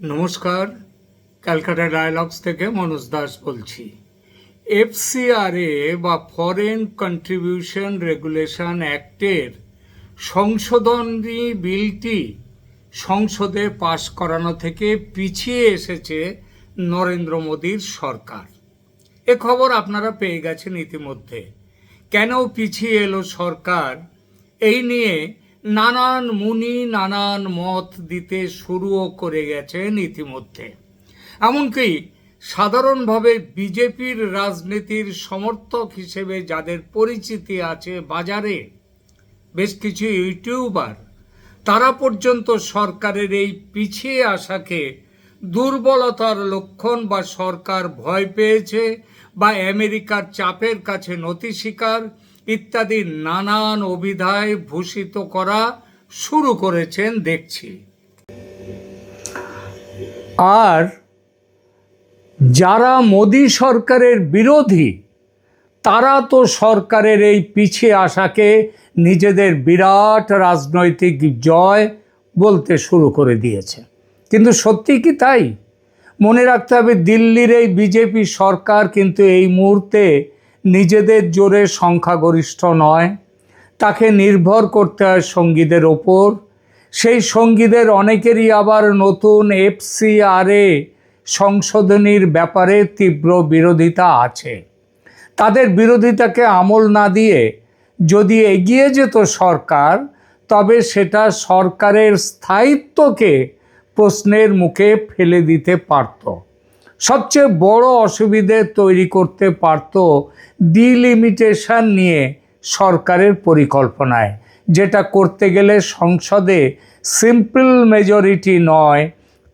নমস্কার, ক্যালকাটা ডায়ালগস থেকে মনোজ দাস বলছি। এফসিআরএ বা ফরেন কন্ট্রিবিউশন রেগুলেশন অ্যাক্টের সংশোধনী বিলটি সংসদে পাশ করানো থেকে পিছিয়ে এসেছে নরেন্দ্র মোদীর সরকার। এ খবর আপনারা পেয়ে গেছেন ইতিমধ্যে। কেন পিছিয়ে এলো সরকার, এই নিয়ে নানান মুনি নানান মত দিতে শুরুও করে গেছেন ইতিমধ্যে। এমনকি সাধারণভাবে বিজেপির রাজনীতির সমর্থক হিসেবে যাদের পরিচিতি আছে বাজারে, বেশ কিছু ইউটিউবার, তারা পর্যন্ত সরকারের এই পিছিয়ে আসাকে দুর্বলতার লক্ষণ বা সরকার ভয় পেয়েছে বা আমেরিকার চাপের কাছে নতি স্বীকার ইত্যাদি নানান অভিধায় ভূষিত করা শুরু করেছেন দেখছি। আর যারা মোদী সরকারের বিরোধী, তারা তো সরকারের এই পিছিয়ে আসাকে নিজেদের বিরাট রাজনৈতিক জয় বলতে শুরু করে দিয়েছে। কিন্তু সত্যি কি তাই? মনে রাখতে হবে, দিল্লির এই বিজেপি সরকার কিন্তু এই মুহূর্তে নিজেদের জোরে সংখ্যাগরিষ্ঠ নয়। তাকে নির্ভর করতে হয় সঙ্গীদের ওপর। সেই সঙ্গীদের অনেকেরই আবার নতুন এফসিআরএ সংশোধনীর ব্যাপারে তীব্র বিরোধিতা আছে। তাদের বিরোধিতাকে আমল না দিয়ে যদি এগিয়ে যেত সরকার, তবে সেটা সরকারের স্থায়িত্বকে প্রশ্নের মুখে ফেলে দিতে পারত। সবচেয়ে বড় অসুবিধে তৈরি করতে পারত ডিলিমিটেশন নিয়ে সরকারের পরিকল্পনায়, যেটা করতে গেলে সংসদে সিম্পল মেজরিটি নয়,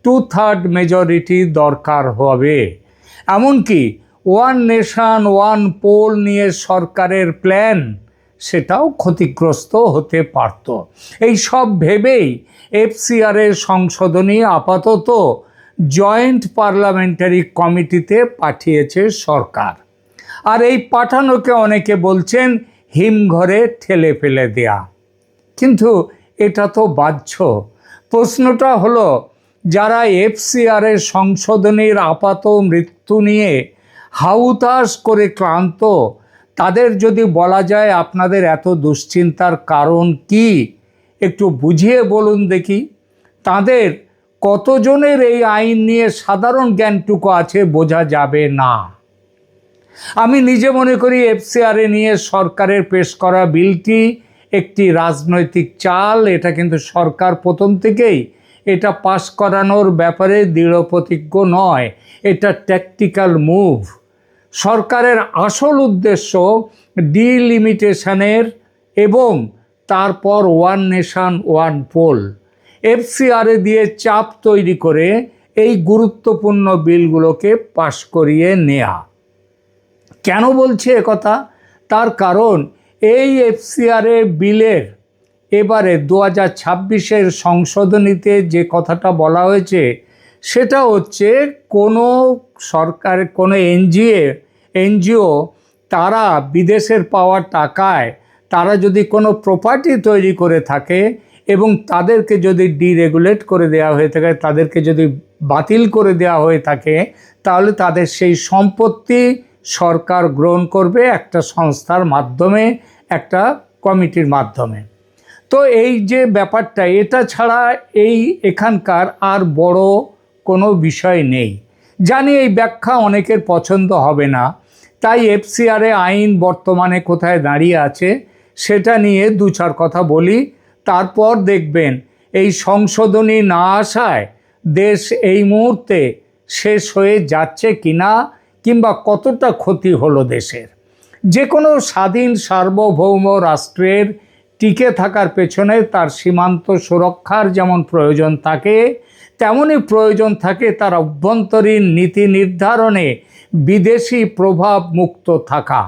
2/3 মেজরিটি দরকার হবে। এমনকি ওয়ান নেশন ওয়ান পোল নিয়ে সরকারের প্ল্যান, সেটাও ক্ষতিগ্রস্ত হতে পারত। এই সব ভেবেই এফসিআরএর সংশোধনী আপাতত জয়েন্ট পার্লামেন্টারি কমিটিতে পাঠিয়েছে সরকার। আর এই পাঠানোকে অনেকে বলছেন হিমঘরে ঠেলে ফেলে দেয়া। কিন্তু এটা তো বাহ্য। প্রশ্নটা হলো, যারা এফসিআরএর সংশোধনীর আপাত মৃত্যু নিয়ে হাউতাশ করে ক্লান্ত, তাদের যদি বলা যায় আপনাদের এত দুশ্চিন্তার কারণ কি, একটু বুঝিয়ে বলুন দেখি। তাদের কতজনের এই আইন নিয়ে সাধারণ জ্ঞানটুকু আছে বোঝা যাবে না। আমি নিজে মনে করি এফসিআরএ নিয়ে সরকারের পেশ করা বিলটি একটি রাজনৈতিক চাল। এটা কিন্তু সরকার প্রথম থেকেই এটা পাশ করানোর ব্যাপারে দৃঢ় প্রতিজ্ঞ নয়। এটা ট্যাকটিক্যাল মুভ। সরকারের আসল উদ্দেশ্য ডিলিমিটেশনের এবং তারপর ওয়ান নেশন ওয়ান পোল, এফসিআরএ দিয়ে চাপ তৈরি করে এই গুরুত্বপূর্ণ বিলগুলোকে পাশ করিয়ে নেয়া। কেন বলছি একথা? তার কারণ এই এফসিআরএ বিলের এবারে 2026-এর সংশোধনীতে যে কথাটা বলা হয়েছে, সেটা হচ্ছে কোনো সরকার, কোনো এনজিও তারা বিদেশের পাওয়া টাকায় তারা যদি কোনো প্রপার্টি তৈরি করে থাকে এবং তাদেরকে যদি ডিরেগুলেট করে দেওয়া হয়ে থাকে, তাদেরকে যদি বাতিল করে দেওয়া হয়ে থাকে, তাহলে তাদের সেই সম্পত্তি সরকার গ্রহণ করবে একটা সংস্থার মাধ্যমে, একটা কমিটির মাধ্যমে। তো এই যে ব্যাপারটা, এটা ছাড়া এখানকার আর বড় কোনো বিষয় নেই। জানি এই ব্যাখ্যা অনেকের পছন্দ হবে না, তাই এফসিআরএ আইন বর্তমানে কোথায় দাঁড়িয়ে আছে সেটা নিয়ে দু চার কথা বলি। তারপর দেখবেন এই সংশোধনী না আসায় দেশ এই মুহূর্তে শেষ হয়ে যাচ্ছে কিনা, কিংবা কতটা ক্ষতি হলো দেশের। যে কোনো স্বাধীন সার্বভৌম রাষ্ট্রের টিকে থাকার পেছনে তার সীমান্ত সুরক্ষার যেমন প্রয়োজন থাকে, তেমনই প্রয়োজন থাকে তার অভ্যন্তরীণ নীতি নির্ধারণে বিদেশি প্রভাব মুক্ত থাকা।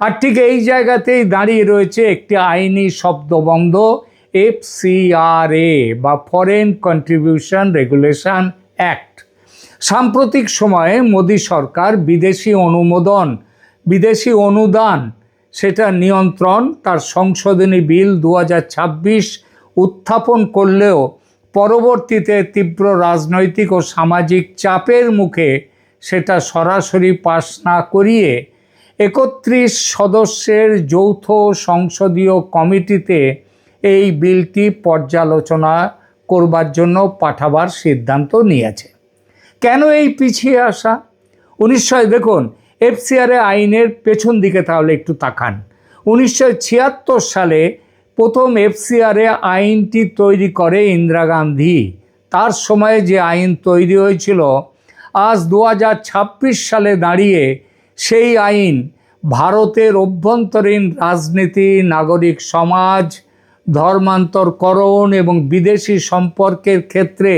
আর ঠিক এই জায়গাতেই দাঁড়িয়ে রয়েছে একটি আইনি শব্দবন্ধ, এফসিআরএ বা ফরেন কন্ট্রিবিউশন রেগুলেশন অ্যাক্ট। সাম্প্রতিক সময়ে মোদী সরকার বিদেশি অনুদান সেটা নিয়ন্ত্রণ তার সংশোধনী বিল 2026 উত্থাপন করলেও পরবর্তীতে তীব্র রাজনৈতিক ও সামাজিক চাপের মুখে সেটা সরাসরি পাশ না করিয়ে ৩১ সদস্যের যৌথ সংসদীয় কমিটিতে এই বিলটি পর্যালোচনা করবার জন্য পাঠাবার সিদ্ধান্ত নিয়েছে। কেন এই পিছিয়ে আসা? দেখুন, এফসিআরএ আইনের পেছন দিকে তাহলে একটু তাকান। 1976 সালে প্রথম এফসিআরএ আইনটি তৈরি করে ইন্দিরা গান্ধী। তার সময়ে যে আইন তৈরি হয়েছিল, আজ 2026 সালে দাঁড়িয়ে সেই আইন ভারতের অভ্যন্তরীণ রাজনীতি, নাগরিক সমাজ, ধর্মান্তরকরণ এবং বিদেশি সম্পর্কের ক্ষেত্রে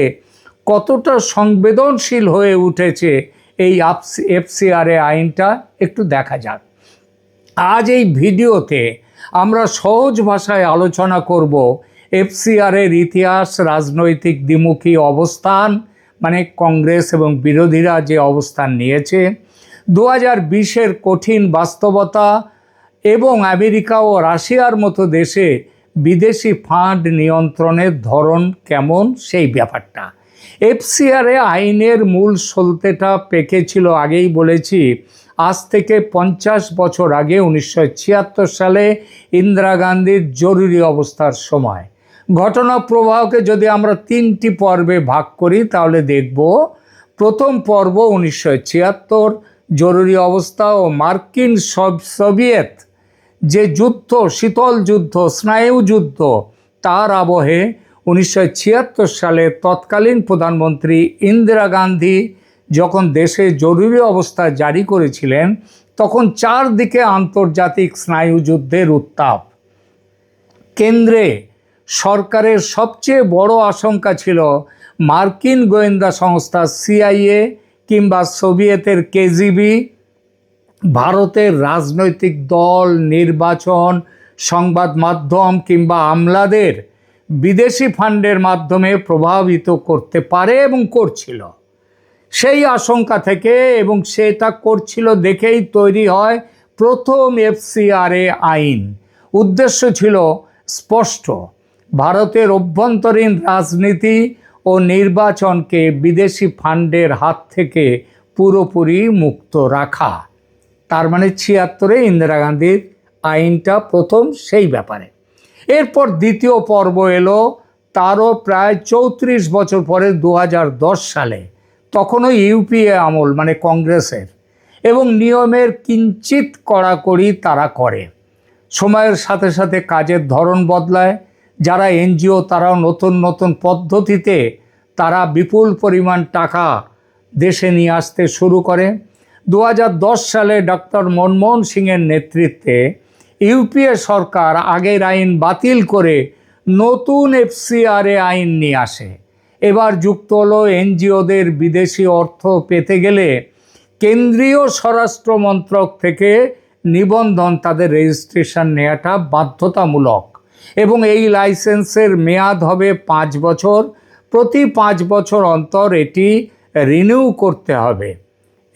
কতটা সংবেদনশীল হয়ে উঠেছে এই এফসিআরএ আইনটা একটু দেখা যাক। আজ এই ভিডিওতে আমরা সহজ ভাষায় আলোচনা করব এফসিআরএর ইতিহাস, রাজনৈতিক দ্বিমুখী অবস্থান, মানে কংগ্রেস এবং বিরোধীরা যে অবস্থান নিয়েছে, 2020-এর কঠিন বাস্তবতা এবং আমেরিকা ও রাশিয়ার মতো দেশে বিদেশি ফান্ড নিয়ন্ত্রণের ধরন কেমন সেই ব্যাপারটা। এফসিআরএ আইনের মূল সলতেটা পেকেছিল, আগেই বলেছি, আজ থেকে 50 বছর আগে 1976 সালে ইন্দিরা গান্ধীর জরুরি অবস্থার সময়। ঘটনা প্রবাহকে যদি আমরা 3টি পর্বে ভাগ করি তাহলে দেখব, প্রথম পর্ব 1976 জরুরি অবস্থা ও মার্কিন সোভিয়েত যে যুদ্ধ, শীতল যুদ্ধ, স্নায়ু যুদ্ধ, তার আবহে 1976 সালে তৎকালীন প্রধানমন্ত্রী ইন্দিরা গান্ধী যখন দেশে জরুরি অবস্থা জারি করেছিলেন, তখন চারদিকে আন্তর্জাতিক স্নায়ুযুদ্ধের উত্তাপ। কেন্দ্রে সরকারের সবচেয়ে বড় আশঙ্কা ছিল মার্কিন গোয়েন্দা সংস্থা সিআইএ কিংবা সোভিয়েতের কেজিবি ভারতের রাজনৈতিক দল, নির্বাচন, সংবাদ মাধ্যম কিংবা আমলাদের বিদেশি ফান্ডের মাধ্যমে প্রভাবিত করতে পারে এবং করছিল। সেই আশঙ্কা থেকে এবং সেটা করছিল দেখেই তৈরি হয় প্রথম এফসিআরএ আইন। উদ্দেশ্য ছিল স্পষ্ট, ভারতের অভ্যন্তরীণ রাজনীতি ও নির্বাচনকে বিদেশি ফান্ডের হাত থেকে পুরোপুরি মুক্ত রাখা। তার মানে 76-এ ইন্দিরা গান্ধীর আইনটা প্রথম সেই ব্যাপারে। এরপর দ্বিতীয় পর্ব এলো, তারও প্রায় 34 বছর পরে 2010 সালে। তখনও ইউপিএ আমল, মানে কংগ্রেসের, এবং নিয়মের কিঞ্চিত কড়াকড়ি তারা করে। সময়ের সাথে সাথে কাজের ধরন বদলায়। যারা এনজিও তারাও নতুন নতুন পদ্ধতিতে তারা বিপুল পরিমাণ টাকা দেশে নিয়ে আসতে শুরু করে। 2010 সালে ডক্টর মনমোহন সিংয়ের নেতৃত্বে ইউপিএ সরকার আগের আইন বাতিল করে নতুন এফসিআরএ আইন নিয়ে আসে। এবার যুক্ত হলো এনজিওদের বিদেশি অর্থ পেতে গেলে কেন্দ্রীয় স্বরাষ্ট্র মন্ত্রক থেকে নিবন্ধন, তাদের রেজিস্ট্রেশন নেওয়াটা বাধ্যতামূলক এবং এই লাইসেন্সের মেয়াদ হবে 5 বছর। প্রতি 5 বছর অন্তর এটি রিনিউ করতে হবে।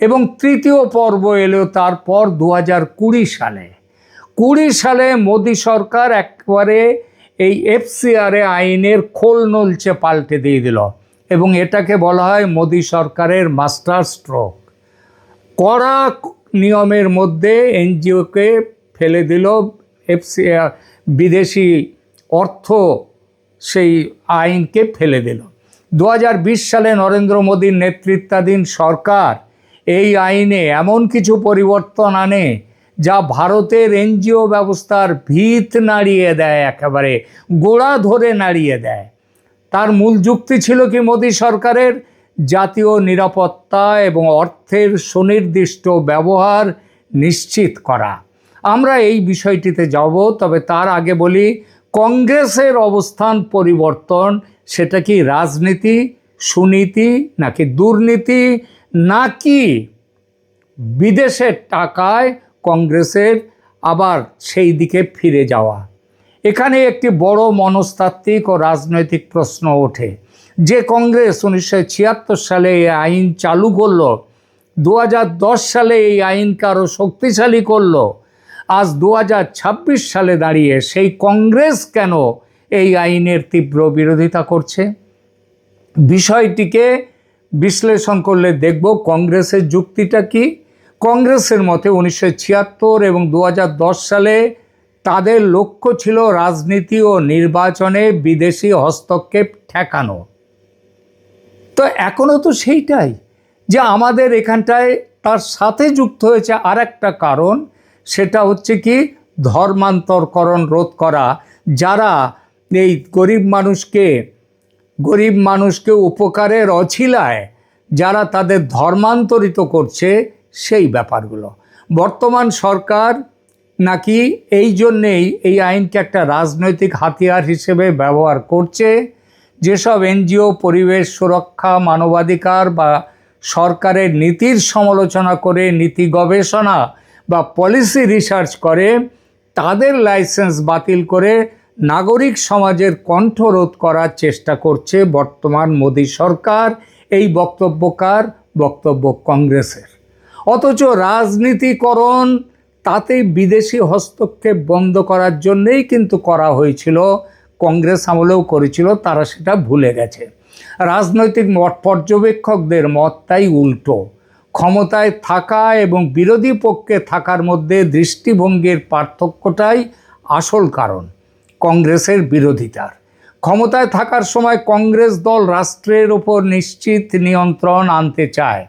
এবং তৃতীয় পর্ব এলো তারপর 2020 সালে। 20 সালে মোদী সরকার একবারে এই এফসিআরএ আইনের খোল নলচে পাল্টে দিয়ে দিল এবং এটাকে বলা হয় মোদী সরকারের মাস্টার স্ট্রোক। কড়া নিয়মের মধ্যে এনজিওকে ফেলে দিল এফসিআর, বিদেশি অর্থ সেই আইনকে ফেলে দিল। 2020 সালে নরেন্দ্র মোদীর নেতৃত্বাধীন সরকার এই আইনে এমন কিছু পরিবর্তন আনে যা ভারতের এনজিও ব্যবস্থার ভিত নাড়িয়ে দেয়, একেবারে গোড়া ধরে নাড়িয়ে দেয়। তার মূল যুক্তি ছিল কি মোদী সরকারের? জাতীয় নিরাপত্তা এবং অর্থের সুনির্দিষ্ট ব্যবহার নিশ্চিত করা। আমরা এই বিষয়টিতে যাব, তবে তার আগে বলি কংগ্রেসের অবস্থান পরিবর্তন সেটা কি রাজনীতি, সুনীতি, নাকি দুর্নীতি, নাকি বিদেশের টাকায় কংগ্রেসের আবার সেই দিকে ফিরে যাওয়া? এখানে একটি বড় মনস্তাত্ত্বিক ও রাজনৈতিক প্রশ্ন ওঠে। যে কংগ্রেস 1976 সালে এই আইন চালু করলো, 2010 সালে এই আইনকে আরও শক্তিশালী করলো, আজ 2026 সালে দাঁড়িয়ে সেই কংগ্রেস কেন এই আইনের তীব্র বিরোধিতা করছে? বিষয়টিকে বিশ্লেষণ করলে দেখব কংগ্রেসের যুক্তিটা কি। কংগ্রেসের মতে 1976 এবং 2010 সালে তাদের লক্ষ্য ছিল রাজনীতি ও নির্বাচনে বিদেশি হস্তক্ষেপ ঠেকানো। তো এখনও তো সেইটাই, যে আমাদের এখানটায় তার সাথে যুক্ত হয়েছে আর একটা কারণ, সেটা হচ্ছে কি ধর্মান্তরকরণ রোধ করা। যারা এই গরিব মানুষকে উপকারের অছিলায় যারা তাদের ধর্মান্তরিত করছে, সেই ব্যাপারগুলো বর্তমান সরকার নাকি এই জন্যেই এই আইনকে একটা রাজনৈতিক হাতিয়ার হিসেবে ব্যবহার করছে। যেসব এনজিও পরিবেশ সুরক্ষা, মানবাধিকার বা সরকারের নীতির সমালোচনা করে, নীতি গবেষণা বা পলিসি রিসার্চ করে, তাদের লাইসেন্স বাতিল করে নাগরিক সমাজের কণ্ঠরোধ করার চেষ্টা করছে বর্তমান মোদী সরকার। এই বক্তব্য কংগ্রেসের। অথচ রাজনীতিকরণ তাতে বিদেশি হস্তক্ষেপ বন্ধ করার জন্যেই কিন্তু করা হয়েছিল, কংগ্রেস আমলেও করেছিল, তারা সেটা ভুলে গেছে। রাজনৈতিক পর্যবেক্ষকদের মত তাই উল্টো। ক্ষমতায় থাকা এবং বিরোধী পক্ষে থাকার মধ্যে দৃষ্টিভঙ্গির পার্থক্যটাই আসল কারণ কংগ্রেসের বিরোধিতার। ক্ষমতায় থাকার সময় কংগ্রেস দল রাষ্ট্রের ওপর নিশ্চিত নিয়ন্ত্রণ আনতে চায়,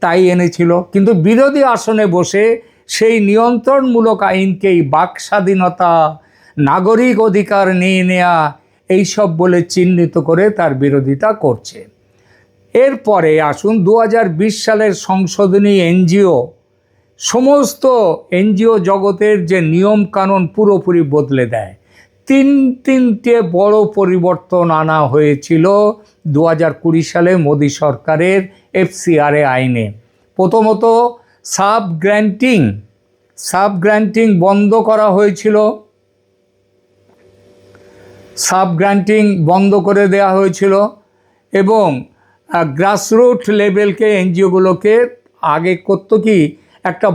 তাই এনেছিল। কিন্তু বিরোধী আসনে বসে সেই নিয়ন্ত্রণমূলক আইনকেই বাক স্বাধীনতা, নাগরিক অধিকার নিয়ে নেওয়া, এইসব বলে চিহ্নিত করে তার বিরোধিতা করছে। এরপরে আসুন 2020 সালের সংশোধনী এনজিও, সমস্ত এনজিও জগতের যে নিয়ম কানুন পুরোপুরি বদলে দেয়। তিনটে বড় পরিবর্তন আনা হয়েছিল 2020 সালে মোদী সরকারের এফসিআরএ আইনে। প্রথমত সাব গ্র্যান্টিং বন্ধ করা হয়েছিল, সাব গ্র্যান্টিং বন্ধ করে দেওয়া হয়েছিল এবং গ্রাসরুট লেভেলকে এনজিওগুলোকে আগে করতো কি, একটা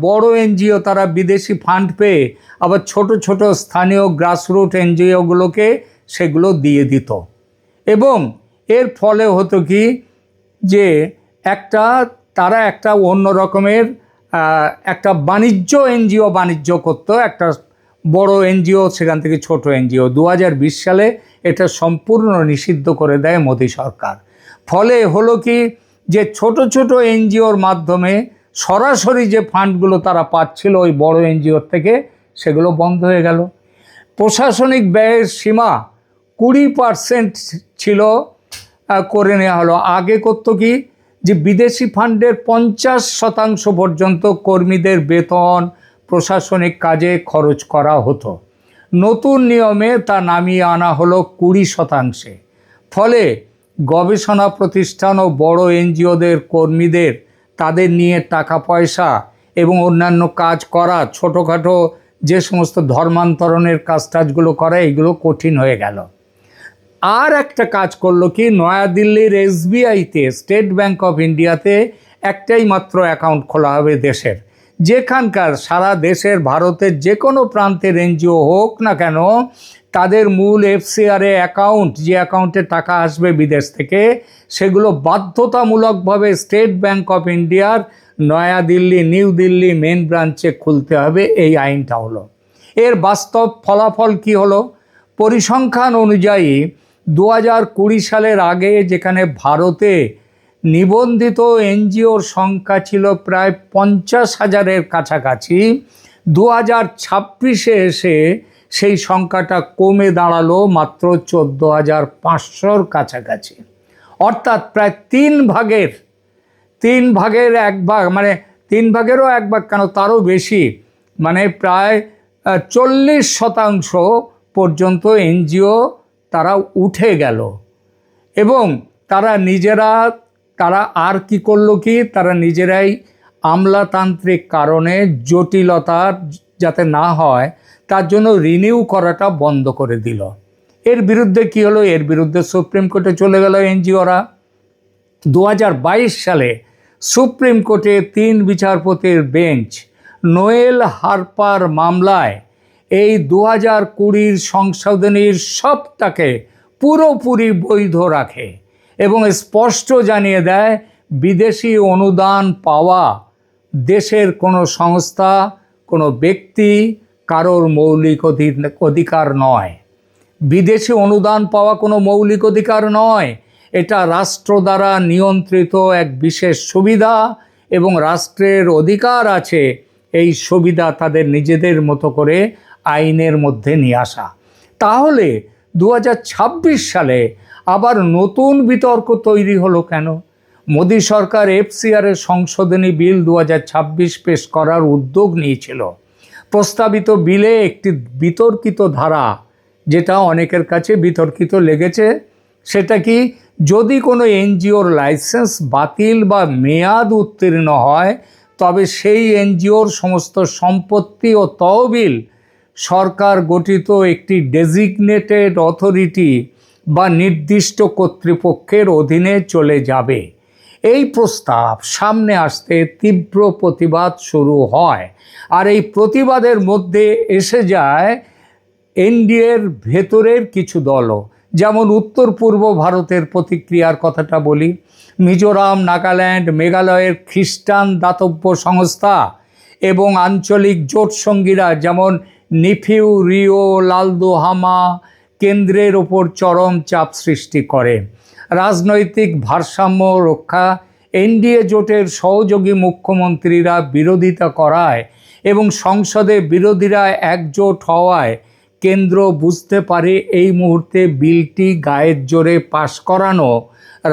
বড় এনজিও তারা বিদেশি ফান্ড পেয়ে আবার ছোট ছোট স্থানীয় গ্রাসরুট এনজিওগুলোকে সেগুলো দিয়ে দিত। এবং এর ফলে হতো কি, যে তারা একটা অন্য রকমের একটা বাণিজ্য করতো, একটা বড় এনজিও সেখান থেকে ছোট এনজিও। 2020 সালে এটা সম্পূর্ণ নিষিদ্ধ করে দেয় মোদী সরকার। ফলে হলো কি, যে ছোট ছোট এনজিওর মাধ্যমে সরাসরি যে ফান্ডগুলো তারা পাচ্ছিল ওই বড় এনজিওর থেকে, সেগুলো বন্ধ হয়ে গেল। প্রশাসনিক ব্যয়ের সীমা 20% ছিল, করে নেওয়া হলো। আগে করতো কি, যে বিদেশি ফান্ডের 50% পর্যন্ত কর্মীদের বেতন, প্রশাসনিক কাজে খরচ করা হতো। নতুন নিয়মে তা নামিয়ে আনা হলো 20%। ফলে গবেষণা প্রতিষ্ঠান ও বড় এনজিওদের কর্মীদের তাদের নিয়ে টাকা পয়সা এবং অন্যান্য কাজ করা, ছোটোখাটো যে সমস্ত ধর্মান্তরণের কাজগুলো করা, এগুলো কঠিন হয়ে গেল। আর একটা কাজ করলো কি, নয়াদিল্লির এসবিআইতে, স্টেট ব্যাংক অফ ইন্ডিয়াতে একটাই মাত্র অ্যাকাউন্ট খোলা হবে দেশের। যেখানকার সারা দেশের ভারতের যে কোনো প্রান্তের এনজিও হোক না কেন, তাদের মূল এফসিআরএ অ্যাকাউন্ট, যে অ্যাকাউন্টে টাকা আসবে বিদেশ থেকে, সেগুলো বাধ্যতামূলকভাবে স্টেট ব্যাংক অফ ইন্ডিয়ার নিউ দিল্লি মেন ব্রাঞ্চে খুলতে হবে। এই আইনটা হলো। এর বাস্তব ফলাফল কি হলো? পরিসংখ্যান অনুযায়ী 2020 সালের আগে যেখানে ভারতে নিবন্ধিত এনজিওর সংখ্যা ছিল প্রায় 50,000-এর কাছাকাছি, 2026-এ এসে সেই সংখ্যাটা কমে দাঁড়ালো মাত্র 14,500-র কাছাকাছি। অর্থাৎ প্রায় 3 ভাগের 1 ভাগ, মানে 3 ভাগেরও 1 ভাগ কেন, তারও বেশি, মানে প্রায় 40% পর্যন্ত এনজিও তারা উঠে গেল। এবং তারা আর কি করলো কি, তারা নিজেরাই আমলাতান্ত্রিক কারণে জটিলতা যাতে না হয় তার জন্য রিনিউ করাটা বন্ধ করে দিল। এর বিরুদ্ধে কি হলো? এর বিরুদ্ধে সুপ্রিম কোর্টে চলে গেল এনজিওরা। 2022 সালে সুপ্রিম কোর্টে 3 বিচারপতির বেঞ্চ নোয়েল হারপার মামলায় এই 2020 সংশোধনীর সবটাকে পুরোপুরি বৈধ রাখে এবং স্পষ্ট জানিয়ে দেয় বিদেশি অনুদান পাওয়া দেশের কোনো সংস্থা, কোনো ব্যক্তি, কারোর মৌলিক অধিকার নয়। বিদেশি অনুদান পাওয়া কোনো মৌলিক অধিকার নয়, এটা রাষ্ট্র দ্বারা নিয়ন্ত্রিত এক বিশেষ সুবিধা এবং রাষ্ট্রের অধিকার আছে এই সুবিধা তাদের নিজেদের মতো করে আইনের মধ্যে নিয়ে আসা। তাহলে 2026 সালে আবার নতুন বিতর্ক তৈরি হলো কেন? মোদী সরকার এফসিআরের সংশোধনী বিল 2026 পেশ করার উদ্যোগ নিয়েছিল। প্রস্তাবিত বিলে একটি বিতর্কিত ধারা, যেটা অনেকের কাছে বিতর্কিত লেগেছে, সেটা কি, যদি কোনো এনজিওর লাইসেন্স বাতিল বা মেয়াদ উত্তীর্ণ হয় তবে সেই এনজিওর সমস্ত সম্পত্তি ও তহবিল সরকার গঠিত একটি ডেজিগনেটেড অথরিটি বা নির্দিষ্ট কর্তৃপক্ষের অধীনে চলে যাবে। এই প্রস্তাব সামনে আসতে তীব্র প্রতিবাদ শুরু হয়, আর এই প্রতিবাদের মধ্যে এসে যায় এনডিএর ভেতরের কিছু দলও। যেমন উত্তর পূর্ব ভারতের প্রতিক্রিয়ার কথাটা বলি। মিজোরাম, নাগাল্যান্ড, মেঘালয়ের খ্রিস্টান দাতব্য সংস্থা এবং আঞ্চলিক জোট সঙ্গীরা যেমন নিফিউ, রিও, লালদোহামা কেন্দ্রের ওপর চরম চাপ সৃষ্টি করে। রাজনৈতিক ভারসাম্য রক্ষা এনডিএ জোটের সহযোগী মুখ্যমন্ত্রীরা বিরোধিতা করায় এবং সংসদে বিরোধীরা একজোট হওয়ায় কেন্দ্র বুঝতে পারে এই মুহূর্তে বিলটি গায়ের জোরে পাশ করানো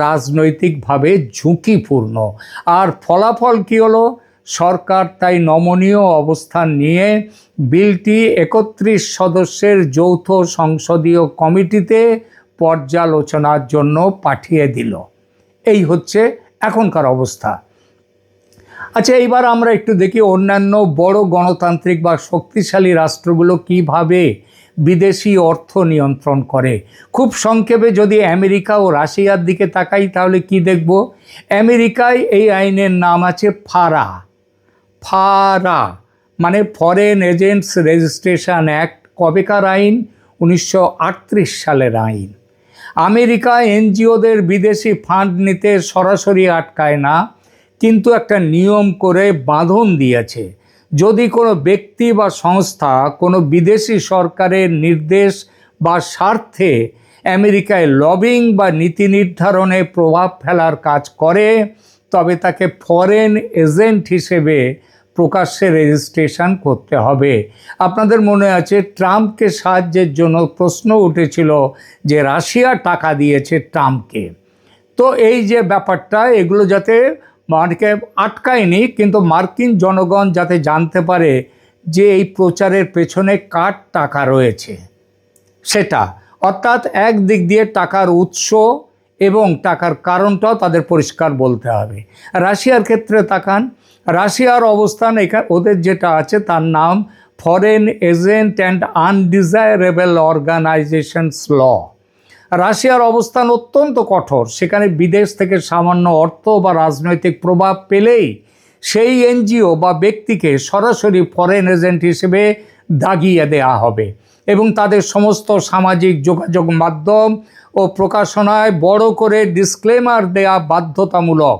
রাজনৈতিকভাবে ঝুঁকিপূর্ণ। আর ফলাফল কী হলো? সরকার তাই নমনীয় অবস্থান নিয়ে বিলটি 31 সদস্যের যৌথ সংসদীয় কমিটিতে পর্যালোচনার জন্য পাঠিয়ে দিল। এই হচ্ছে এখনকার অবস্থা। আচ্ছা, এইবার আমরা একটু দেখি অন্যান্য বড় গণতান্ত্রিক বা শক্তিশালী রাষ্ট্রগুলো কিভাবে বিদেশি অর্থ নিয়ন্ত্রণ করে। খুব সংক্ষেপে যদি আমেরিকা ও রাশিয়ার দিকে তাকাই তাহলে কি দেখব? আমেরিকায় এই আইনের নাম আছে ফারা। ফারা মানে ফরেন এজেন্টস রেজিস্ট্রেশন অ্যাক্ট। কবেকার আইন? 1938 সালের আইন। আমেরিকা এনজিওদের বিদেশি ফান্ড নিতে সরাসরি আটকায় না, কিন্তু একটা নিয়ম করে বাঁধন দিয়েছে। যদি কোনো ব্যক্তি বা সংস্থা কোনো বিদেশি সরকারের নির্দেশ বা স্বার্থে আমেরিকায় লবিং বা নীতি নির্ধারণে প্রভাব ফেলার কাজ করে, তবে তাকে ফরেন এজেন্ট হিসেবে প্রকাশ্যে রেজিস্ট্রেশন করতে হবে। আপনাদের মনে আছে ট্রাম্পকে সাহায্যের জন্য প্রশ্ন উঠেছিল যে রাশিয়া টাকা দিয়েছে ট্রাম্পকে। তো এই যে ব্যাপারটা, এগুলো যাতে মার্কে আটকায়নি, কিন্তু মার্কিন জনগণ যাতে জানতে পারে যে এই প্রচারের পেছনে কার টাকা রয়েছে সেটা, অর্থাৎ এক দিক দিয়ে টাকার উৎস এবং টাকার কারণটাও তাদের পরিষ্কার বলতে হবে। রাশিয়ার ক্ষেত্রে তাকান, রাশিয়ার অবস্থান এখানে ওদের যেটা আছে তার নাম foreign agent and undesirable organisations law. রাশিয়ার অবস্থান অত্যন্ত কঠোর। সেখানে বিদেশ থেকে সামান্য অর্থ বা রাজনৈতিক প্রভাব পেলেই সেই এনজিও বা ব্যক্তিকে সরাসরি ফরেন এজেন্ট হিসেবে দাগিয়ে দেওয়া হবে এবং তাদের সমস্ত সামাজিক যোগাযোগ মাধ্যম ও প্রকাশনায় বড় করে ডিসক্লেমার দেয়া বাধ্যতামূলক।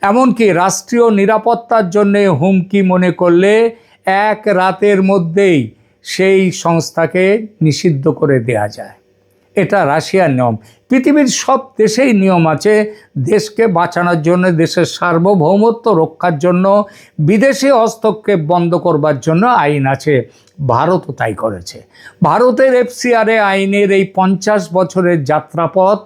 এমনকি রাষ্ট্রীয় নিরাপত্তার জন্য হুমকি মনে করলে এক রাতের মধ্যেই সেই সংস্থাকে নিষিদ্ধ করে দেয়া যায়। এটা রাশিয়ার নিয়ম। পৃথিবীর সব দেশেই নিয়ম আছে। দেশকে বাঁচানোর জন্য, দেশের সার্বভৌমত্ব রক্ষার জন্য, বিদেশি হস্তক্ষেপ বন্ধ করবার জন্য আইন আছে। ভারতও তাই করেছে। ভারতের এফসিআরএ আইনের এই 50 বছরের যাত্রাপথ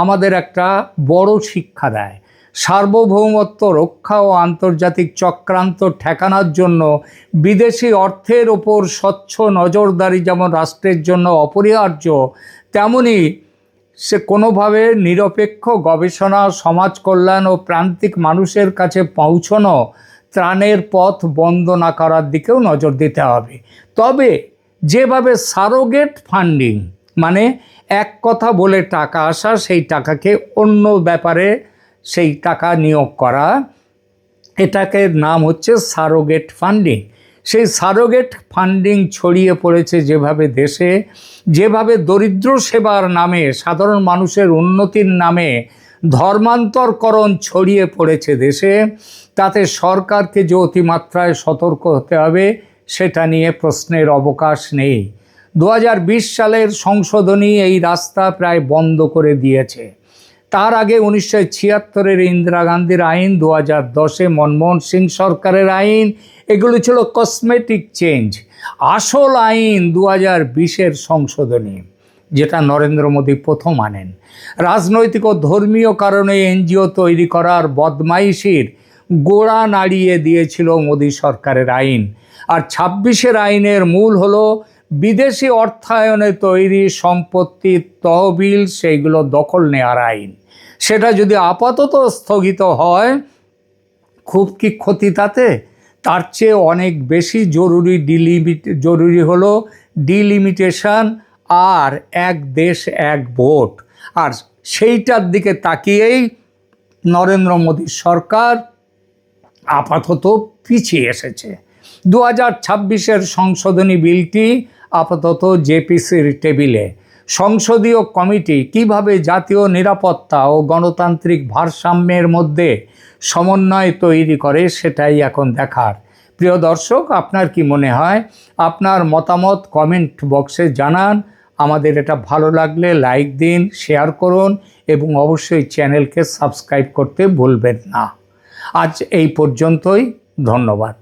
আমাদের একটা বড় শিক্ষা দেয়। সার্বভৌমত্ব রক্ষা ও আন্তর্জাতিক চক্রান্ত ঠেকানোর জন্য বিদেশি অর্থের ওপর স্বচ্ছ নজরদারি যেমন রাষ্ট্রের জন্য অপরিহার্য, তেমনি সে কোনোভাবে নিরপেক্ষ গবেষণা, সমাজ কল্যাণ ও প্রান্তিক মানুষের কাছে পৌঁছানো ত্রাণের পথ বন্ধ না করার দিকেও নজর দিতে হবে। তবে যেভাবে সারোগেট ফান্ডিং মানে এক কথা বলে টাকা আসা, সেই টাকাকে অন্য ব্যাপারে সেই টাকা নিয়োগ করা, এটাকে নাম হচ্ছে সারোগেট ফান্ডিং। সেই সারোগেট ফান্ডিং ছড়িয়ে পড়েছে যেভাবে দেশে, যেভাবে দরিদ্র সেবার নামে, সাধারণ মানুষের উন্নতির নামে ধর্মান্তরকরণ ছড়িয়ে পড়েছে দেশে, তাতে সরকারকে যে অতিমাত্রায় সতর্ক হতে হবে সেটা নিয়ে প্রশ্নের অবকাশ নেই। 2020 সালের সংশোধনী এই রাস্তা প্রায় বন্ধ করে দিয়েছে। তার আগে 1976-এর ইন্দিরা গান্ধীর আইন, 2010-এ মনমোহন সিং সরকারের আইন, এগুলো ছিল কসমেটিক চেঞ্জ। আসল আইন 2020-এর সংশোধনী, যেটা নরেন্দ্র মোদী প্রথম আনেন। রাজনৈতিক ও ধর্মীয় কারণে এনজিও তৈরি করার বদমাইশির গোড়া নাড়িয়ে দিয়েছিল মোদী সরকারের আইন। আর 26-এর আইনের মূল হলো বিদেশি অর্থায়নে তৈরি সম্পত্তির তহবিল, সেইগুলো দখল নেওয়ার আইন। সেটা যদি আপাতত স্থগিত হয়, খুব কি ক্ষতি তাতে? তার চেয়ে অনেক বেশি জরুরি হলো ডিলিমিটেশন আর এক দেশ এক ভোট। আর সেইটার দিকে তাকিয়েই নরেন্দ্র মোদী সরকার আপাতত পিছিয়ে এসেছে। 2026-এর সংশোধনী বিলটি আপাতত জেপিসির টেবিলে। সংসদীয় কমিটি কিভাবে জাতীয় নিরাপত্তা ও গণতান্ত্রিক ভারসাম্যের মধ্যে সমন্বয় তৈরি করে সেটাই এখন দেখার। প্রিয় দর্শক, আপনার কি মনে হয়? আপনার মতামত কমেন্ট বক্সে জানান। আমাদের এটা ভালো লাগলে লাইক দিন, শেয়ার করুন এবং অবশ্যই চ্যানেলকে সাবস্ক্রাইব করতে ভুলবেন না। আজ এই পর্যন্তই, ধন্যবাদ।